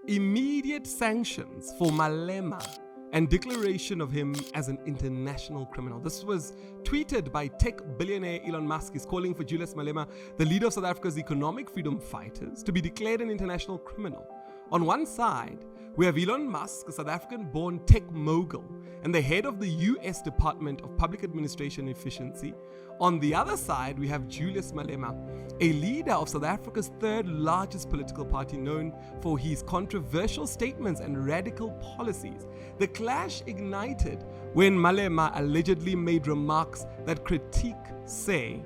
immediate sanctions for Malema and declaration of him as an international criminal. This was tweeted by tech billionaire Elon Musk. He's calling for Julius Malema, the leader of South Africa's economic freedom fighters, to be declared an international criminal. On one side, we have Elon Musk, a South African-born tech mogul and the head of the US Department of Public Administration and Efficiency. On the other side, we have Julius Malema, a leader of South Africa's third largest political party known for his controversial statements and radical policies. The clash ignited when Malema allegedly made remarks that critique, say,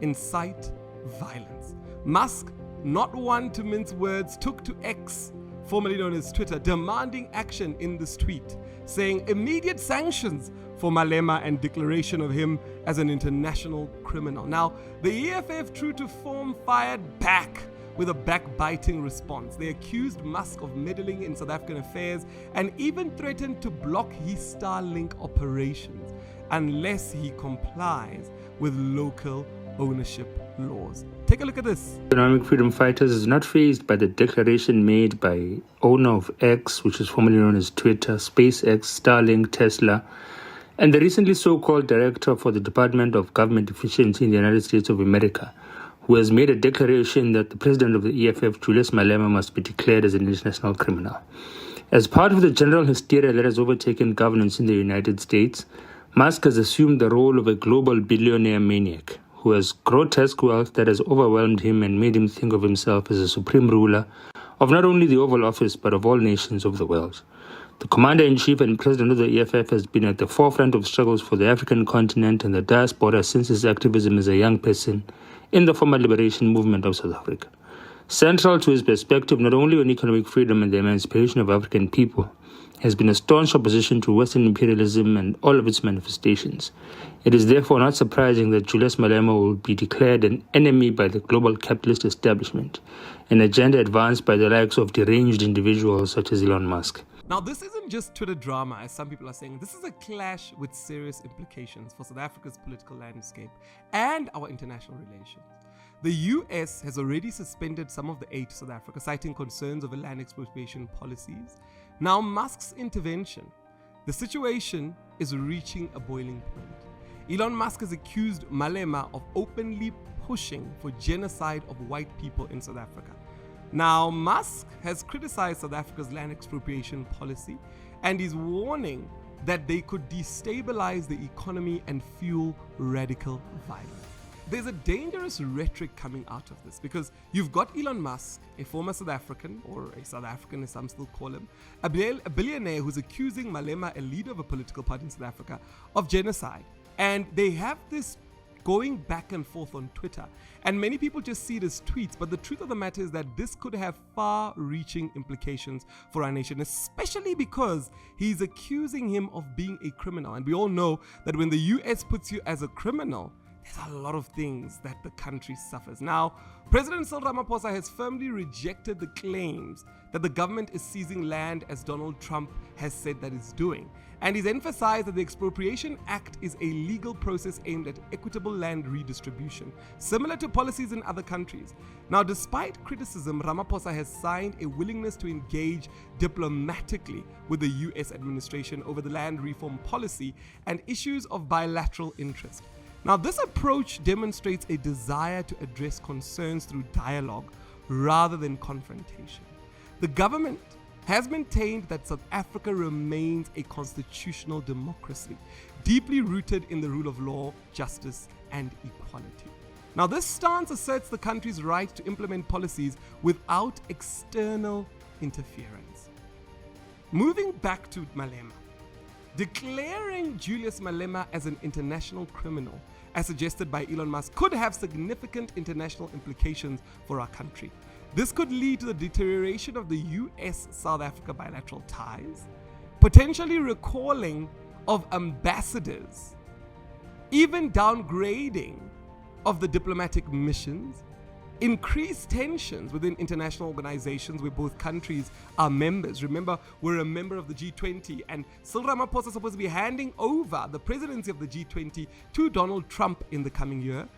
incite violence. Musk, not one to mince words, took to X, formerly known as Twitter, demanding action in this tweet, saying immediate sanctions for Malema and declaration of him as an international criminal. Now, the EFF, true to form, fired back with a backbiting response. They accused Musk of meddling in South African affairs and even threatened to block his Starlink operations unless he complies with local ownership laws. Take a look at this. Economic freedom fighters is not fazed by the declaration made by owner of X, which is formerly known as Twitter, SpaceX, Starlink, Tesla, and the recently so-called director for the Department of Government Efficiency in the United States of America, who has made a declaration that the president of the EFF, Julius Malema, must be declared as an international criminal. As part of the general hysteria that has overtaken governance in the United States, Musk has assumed the role of a global billionaire maniac who has grotesque wealth that has overwhelmed him and made him think of himself as a supreme ruler of not only the Oval Office but of all nations of the world. The commander-in-chief and president of the EFF has been at the forefront of struggles for the African continent and the diaspora since his activism as a young person in the former liberation movement of South Africa. Central to his perspective, not only on economic freedom and the emancipation of African people, has been a staunch opposition to Western imperialism and all of its manifestations. It is therefore not surprising that Julius Malema will be declared an enemy by the global capitalist establishment, an agenda advanced by the likes of deranged individuals such as Elon Musk. Now, this isn't just Twitter drama, as some people are saying. This is a clash with serious implications for South Africa's political landscape and our international relations. The US has already suspended some of the aid to South Africa, citing concerns over land expropriation policies. Now, Musk's intervention, the situation is reaching a boiling point. Elon Musk has accused Malema of openly pushing for genocide of white people in South Africa. Now, Musk has criticized South Africa's land expropriation policy and is warning that they could destabilize the economy and fuel radical violence. There's a dangerous rhetoric coming out of this because you've got Elon Musk, a former South African, or a South African as some still call him, a billionaire who's accusing Malema, a leader of a political party in South Africa, of genocide. And they have this going back and forth on Twitter. And many people just see it as tweets, but the truth of the matter is that this could have far-reaching implications for our nation, especially because he's accusing him of being a criminal. And we all know that when the US puts you as a criminal, there's a lot of things that the country suffers. Now, President Cyril Ramaphosa has firmly rejected the claims that the government is seizing land as Donald Trump has said that it's doing. And he's emphasized that the Expropriation Act is a legal process aimed at equitable land redistribution, similar to policies in other countries. Now, despite criticism, Ramaphosa has signed a willingness to engage diplomatically with the US administration over the land reform policy and issues of bilateral interest. Now, this approach demonstrates a desire to address concerns through dialogue rather than confrontation. The government has maintained that South Africa remains a constitutional democracy, deeply rooted in the rule of law, justice, and equality. Now, this stance asserts the country's right to implement policies without external interference. Moving back to Malema. Declaring Julius Malema as an international criminal, as suggested by Elon Musk, could have significant international implications for our country. This could lead to the deterioration of the US-South Africa bilateral ties, potentially recalling of ambassadors, even downgrading of the diplomatic missions, increased tensions within international organizations where both countries are members. Remember, we're a member of the G20, and Cyril Ramaphosa is supposed to be handing over the presidency of the G20 to Donald Trump in the coming year.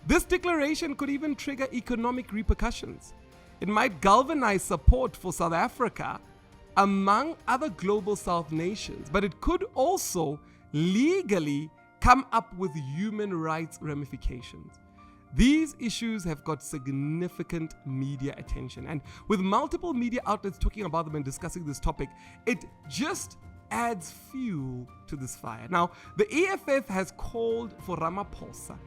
This declaration could even trigger economic repercussions. it might galvanize support for South Africa among other global South nations, but it could also legally come up with human rights ramifications. These issues have got significant media attention, and with multiple media outlets talking about them and discussing this topic, it just adds fuel to this fire. Now, the EFF has called for Ramaphosa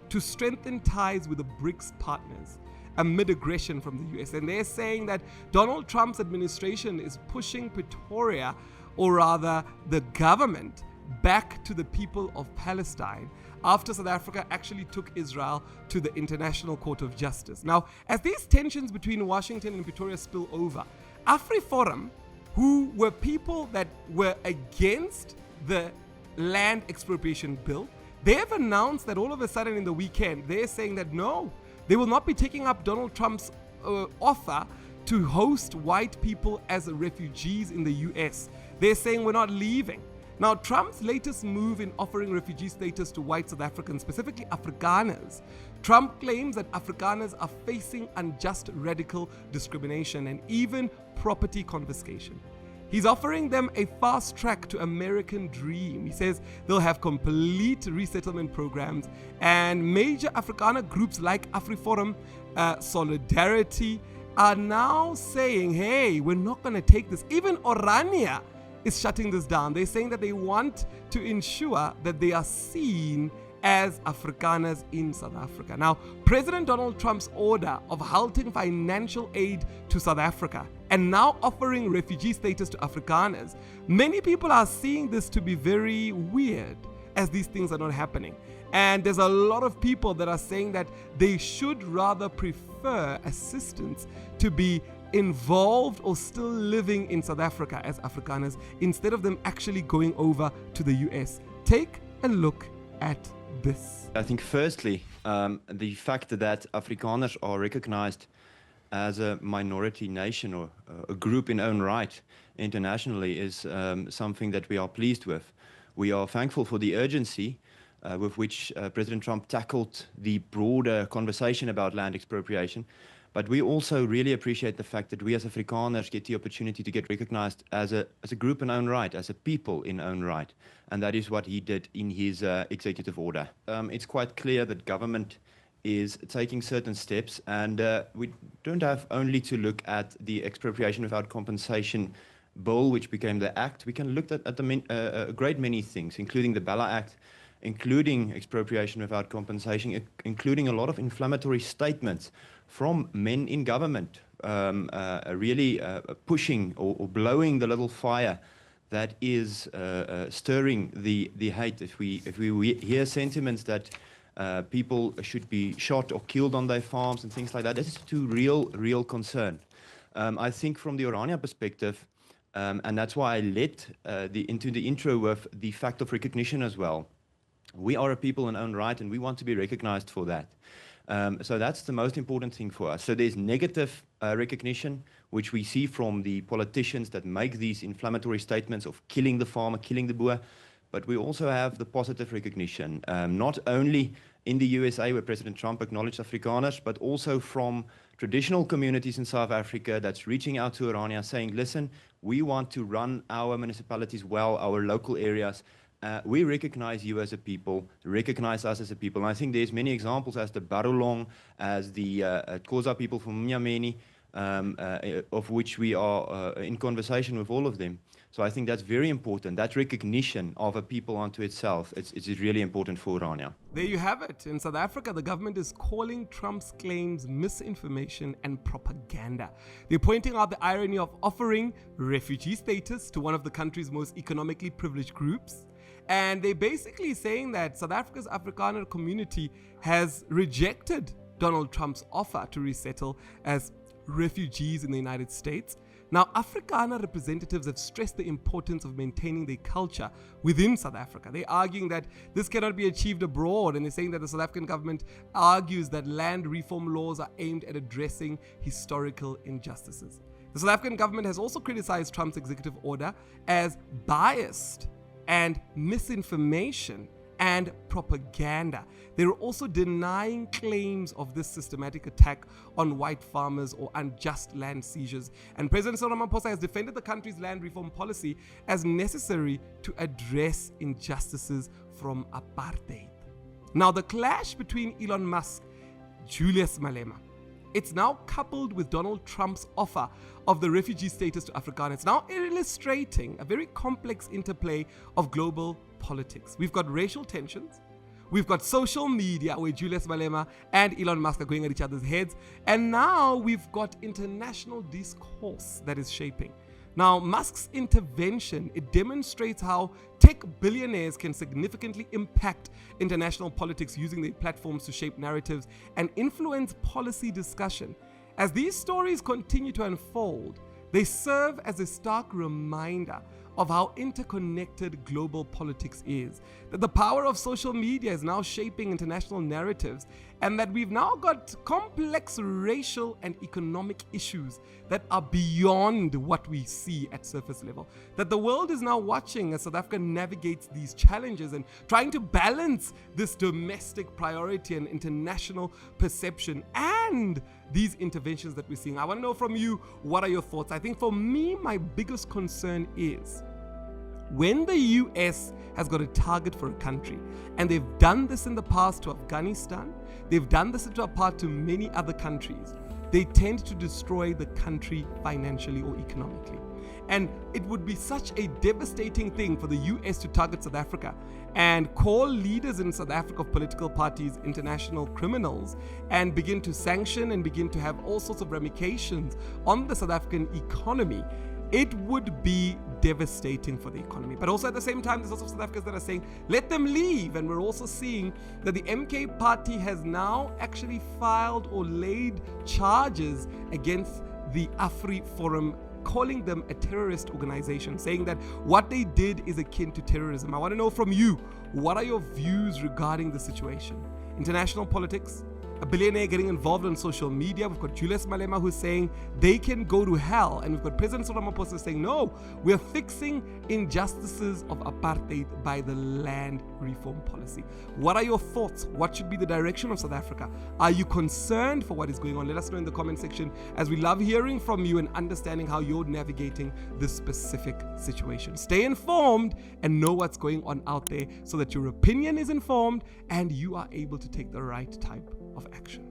to strengthen ties with the BRICS partners amid aggression from the US, and they're saying that Donald Trump's administration is pushing Pretoria, or rather the government, back to the people of Palestine after South Africa actually took Israel to the International Court of Justice. Now, as these tensions between Washington and Pretoria spill over, AfriForum, who were people that were against the land expropriation bill, they have announced that all of a sudden in the weekend, they're saying that no, they will not be taking up Donald Trump's offer to host white people as refugees in the US. They're saying we're not leaving. Now, Trump's latest move in offering refugee status to white South Africans, specifically Afrikaners, Trump claims that Afrikaners are facing unjust radical discrimination and even property confiscation. He's offering them a fast track to American dream. He says they'll have complete resettlement programs, and major Afrikaner groups like AfriForum, Solidarity are now saying, hey, we're not going to take this. Even Orania is shutting this down. They're saying that they want to ensure that they are seen as Afrikaners in South Africa. Now, President Donald Trump's order of halting financial aid to South Africa and now offering refugee status to Afrikaners, many people are seeing this to be very weird, as these things are not happening. And there's a lot of people that are saying that they should rather prefer assistance to be involved or still living in South Africa as Afrikaners instead of them actually going over to the US. Take a look at this. I think firstly, the fact that Afrikaners are recognized as a minority nation or a group in own right internationally is something that we are pleased with. We are thankful for the urgency with which President Trump tackled the broader conversation about land expropriation. But we also really appreciate the fact that we as Afrikaners get the opportunity to get recognized as a group in own right, as a people in own right. And that is what he did in his executive order. It's quite clear that government is taking certain steps, and we don't have only to look at the expropriation without compensation bill, which became the act. We can look at a great many things, including the Bella Act, including expropriation without compensation, including a lot of inflammatory statements from men in government, really pushing or blowing the little fire that is stirring the hate. If we hear sentiments that people should be shot or killed on their farms and things like that, this is to real concern. I think from the Orania perspective, and that's why I led into the intro with the fact of recognition as well. We are a people in own right, and we want to be recognized for that. So that's the most important thing for us. So there's negative recognition, which we see from the politicians that make these inflammatory statements of killing the farmer, killing the boer. But we also have the positive recognition, not only in the USA, where President Trump acknowledged Afrikaners, but also from traditional communities in South Africa that's reaching out to Orania saying, listen, we want to run our municipalities well, our local areas. We recognize you as a people, recognize us as a people. And I think there's many examples as the Barolong, as the Xhosa people from Mnyameni, of which we are in conversation with all of them. So I think that's very important. That recognition of a people unto itself, it's really important for Orania. There you have it. In South Africa, the government is calling Trump's claims misinformation and propaganda. They're pointing out the irony of offering refugee status to one of the country's most economically privileged groups. And they're basically saying that South Africa's Afrikaner community has rejected Donald Trump's offer to resettle as refugees in the United States. Now, Afrikaner representatives have stressed the importance of maintaining their culture within South Africa. They're arguing that this cannot be achieved abroad, and they're saying that the South African government argues that land reform laws are aimed at addressing historical injustices. The South African government has also criticized Trump's executive order as biased and misinformation and propaganda. They're also denying claims of this systematic attack on white farmers or unjust land seizures. And President Cyril Ramaphosa has defended the country's land reform policy as necessary to address injustices from apartheid. Now, the clash between Elon Musk, Julius Malema, it's now coupled with Donald Trump's offer of the refugee status to Afrikaners. It's now illustrating a very complex interplay of global politics. We've got racial tensions. We've got social media where Julius Malema and Elon Musk are going at each other's heads. And now we've got international discourse that is shaping. Now, Musk's intervention, it demonstrates how tech billionaires can significantly impact international politics using their platforms to shape narratives and influence policy discussion. As these stories continue to unfold, they serve as a stark reminder of how interconnected global politics is, that the power of social media is now shaping international narratives, and that we've now got complex racial and economic issues that are beyond what we see at surface level. That the world is now watching as South Africa navigates these challenges and trying to balance this domestic priority and international perception and these interventions that we're seeing. I want to know from you, what are your thoughts? I think for me, my biggest concern is when the US has got a target for a country, and they've done this in the past to Afghanistan, they've done this in the past to many other countries, they tend to destroy the country financially or economically. And it would be such a devastating thing for the US to target South Africa and call leaders in South Africa of political parties international criminals and begin to sanction and begin to have all sorts of ramifications on the South African economy. It would be devastating for the economy. But also at the same time, there's also South Africans that are saying, let them leave. And we're also seeing that the MK party has now actually filed or laid charges against the Afri Forum, calling them a terrorist organization, saying that what they did is akin to terrorism. I want to know from you, what are your views regarding the situation? International politics, a billionaire getting involved on social media. We've got Julius Malema who's saying they can go to hell. And we've got President Cyril Ramaphosa saying, no, we're fixing injustices of apartheid by the land reform policy. What are your thoughts? What should be the direction of South Africa? Are you concerned for what is going on? Let us know in the comment section, as we love hearing from you and understanding how you're navigating this specific situation. Stay informed and know what's going on out there so that your opinion is informed and you are able to take the right type of action.